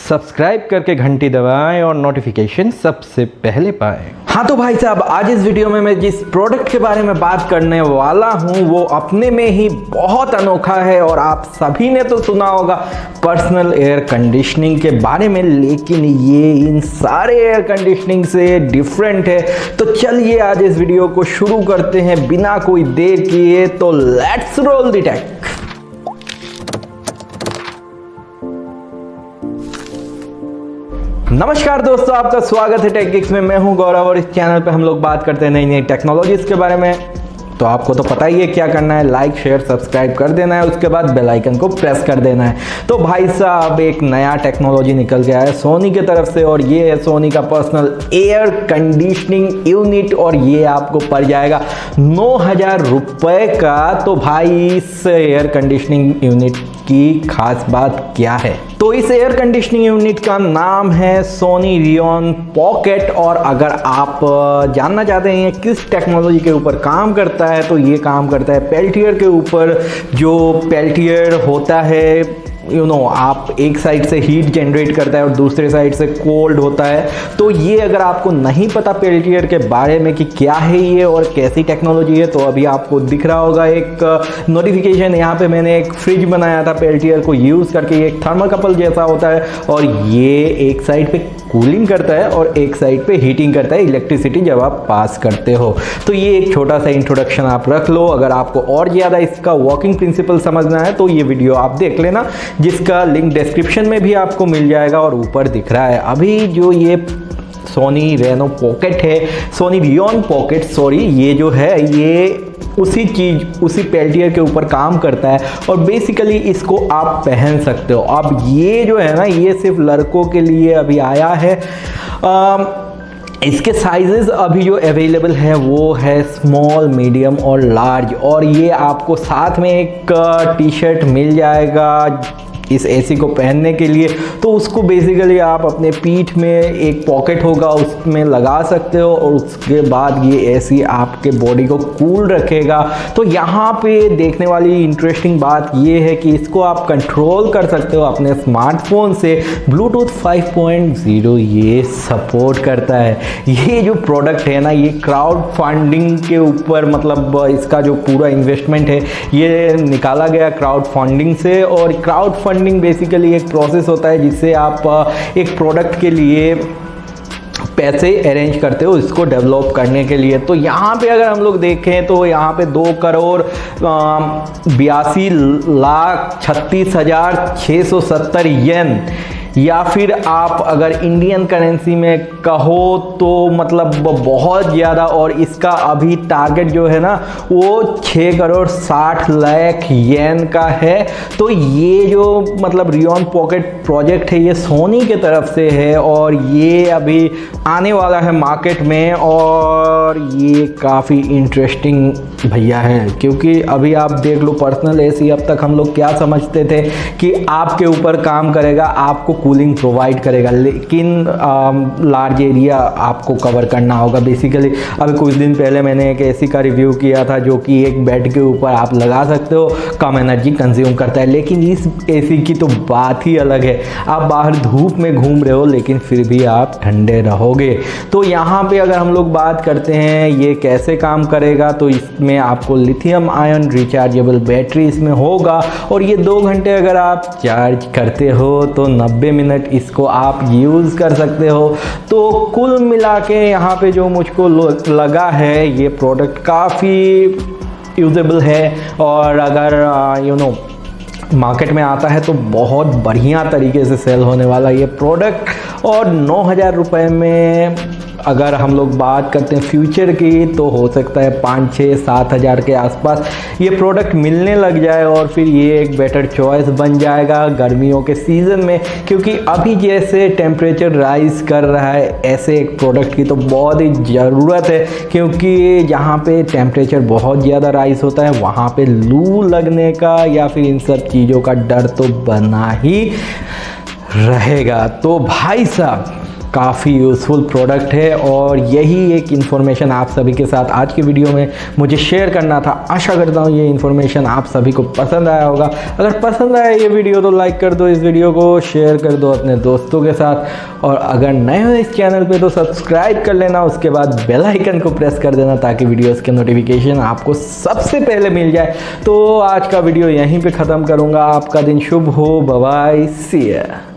Subscribe करके घंटी दबाएं और नोटिफिकेशन सबसे पहले पाएं। हाँ तो भाई साहब, आज इस वीडियो में मैं जिस प्रोडक्ट के बारे में बात करने वाला हूँ वो अपने में ही बहुत अनोखा है और आप सभी ने तो सुना होगा पर्सनल एयर कंडीशनिंग के बारे में, लेकिन ये इन सारे एयर कंडीशनिंग से डिफरेंट है। तो चलिए आज इस वीडियो को शुरू करते हैं बिना कोई देर किए। तो लेट्स रोल द टेक। नमस्कार दोस्तों, आपका स्वागत है टेक गिक्स में। मैं हूं गौरव और इस चैनल पे हम लोग बात करते हैं नई नई टेक्नोलॉजीज के बारे में। तो आपको तो पता ही है क्या करना है, लाइक शेयर सब्सक्राइब कर देना है, उसके बाद बेल आइकन को प्रेस कर देना है। तो भाई साहब, एक नया टेक्नोलॉजी निकल के आया है सोनी की तरफ से और ये है सोनी का पर्सनल एयर कंडीशनिंग यूनिट और ये आपको पड़ जाएगा 9,000 रुपये का। तो भाई इस एयर कंडीशनिंग यूनिट की खास बात क्या है? तो इस एयर कंडीशनिंग यूनिट का नाम है सोनी रियोन पॉकेट। और अगर आप जानना चाहते हैं किस टेक्नोलॉजी के ऊपर काम करता है तो ये काम करता है पेल्टियर के ऊपर। जो पेल्टियर होता है आप एक साइड से हीट जनरेट करता है और दूसरे साइड से कोल्ड होता है। तो ये अगर आपको नहीं पता पेल्टियर के बारे में कि क्या है ये और कैसी टेक्नोलॉजी है, तो अभी आपको दिख रहा होगा एक नोटिफिकेशन। यहाँ पे मैंने एक फ्रिज बनाया था पेल्टियर को यूज़ करके। ये एक थर्मोकपल जैसा होता है और ये एक साइड पे कूलिंग करता है और एक साइड पे हीटिंग करता है इलेक्ट्रिसिटी जब आप पास करते हो। तो ये एक छोटा सा इंट्रोडक्शन आप रख लो। अगर आपको और ज़्यादा इसका वर्किंग प्रिंसिपल समझना है तो ये वीडियो आप देख लेना, जिसका लिंक डिस्क्रिप्शन में भी आपको मिल जाएगा और ऊपर दिख रहा है। अभी जो ये सोनी रेनो पॉकेट है, सोनी रियोन पॉकेट सॉरी, ये जो है ये उसी पेल्टियर के ऊपर काम करता है और बेसिकली इसको आप पहन सकते हो। अब ये जो है ना, ये सिर्फ लड़कों के लिए अभी आया है। इसके साइजेस अभी जो अवेलेबल है वो है स्मॉल, मीडियम और लार्ज। और ये आपको साथ में एक टी शर्ट मिल जाएगा इस एसी को पहनने के लिए। तो उसको बेसिकली आप अपने पीठ में एक पॉकेट होगा उसमें लगा सकते हो और उसके बाद ये एसी आपके बॉडी को कूल रखेगा। तो यहाँ पे देखने वाली इंटरेस्टिंग बात ये है कि इसको आप कंट्रोल कर सकते हो अपने स्मार्टफोन से। ब्लूटूथ 5.0 ये सपोर्ट करता है। ये जो प्रोडक्ट है ना, ये क्राउड फंडिंग के ऊपर, मतलब इसका जो पूरा इन्वेस्टमेंट है ये निकाला गया क्राउड फंडिंग से। और क्राउड फंडिंग बेसिकली एक प्रोसेस होता है जिससे आप एक प्रोडक्ट के लिए पैसे अरेंज करते हो इसको डेवलप करने के लिए। तो यहाँ पे अगर हम लोग देखें तो यहाँ पे 2,82,36,670 येन, या फिर आप अगर इंडियन करेंसी में कहो तो मतलब बहुत ज़्यादा। और इसका अभी टारगेट जो है ना वो 6,60,00,000 येन का है। तो ये जो मतलब रियोन पॉकेट प्रोजेक्ट है ये सोनी के तरफ से है और ये अभी आने वाला है मार्केट में। और ये काफ़ी इंटरेस्टिंग भैया है, क्योंकि अभी आप देख लो पर्सनल एसी अब तक हम लोग क्या समझते थे कि आपके ऊपर काम करेगा, आपको कूलिंग प्रोवाइड करेगा, लेकिन लार्ज एरिया आपको कवर करना होगा बेसिकली। अभी कुछ दिन पहले मैंने एक एसी का रिव्यू किया था जो कि एक बेड के ऊपर आप लगा सकते हो, कम एनर्जी कंज्यूम करता है। लेकिन इस एसी की तो बात ही अलग है। आप बाहर धूप में घूम रहे हो लेकिन फिर भी आप ठंडे रहोगे। तो यहाँ पे अगर हम लोग बात करते हैं ये कैसे काम करेगा, तो इसमें आपको लिथियम आयन रिचार्जेबल बैटरी इसमें होगा और ये 2 घंटे अगर आप चार्ज करते हो तो 90 मिनट इसको आप यूज़ कर सकते हो। तो कुल मिला के यहाँ पे जो मुझको लगा है ये प्रोडक्ट काफ़ी यूजेबल है और अगर मार्केट में आता है तो बहुत बढ़िया तरीके से सेल होने वाला ये प्रोडक्ट। और 9,000 रुपये में अगर हम लोग बात करते हैं फ्यूचर की तो हो सकता है 5-6-7 हज़ार के आसपास ये प्रोडक्ट मिलने लग जाए और फिर ये एक बेटर चॉइस बन जाएगा गर्मियों के सीज़न में। क्योंकि अभी जैसे टेम्परेचर राइज कर रहा है ऐसे एक प्रोडक्ट की तो बहुत ही ज़रूरत है, क्योंकि जहाँ पे टेम्परेचर बहुत ज़्यादा राइज होता है वहाँ पे लू लगने का या फिर इन सब चीज़ों का डर तो बना ही रहेगा। तो भाई साहब काफ़ी यूज़फुल प्रोडक्ट है और यही एक इन्फॉर्मेशन आप सभी के साथ आज की वीडियो में मुझे शेयर करना था। आशा करता हूँ ये इन्फॉर्मेशन आप सभी को पसंद आया होगा। अगर पसंद आया ये वीडियो तो लाइक कर दो, इस वीडियो को शेयर कर दो अपने दोस्तों के साथ, और अगर नए हो इस चैनल पे तो सब्सक्राइब कर लेना, उसके बाद बेल आइकन को प्रेस कर देना ताकि वीडियोस के नोटिफिकेशन आपको सबसे पहले मिल जाए। तो आज का वीडियो यहीं पे ख़त्म करूँगा। आपका दिन शुभ हो। Bye bye, see you.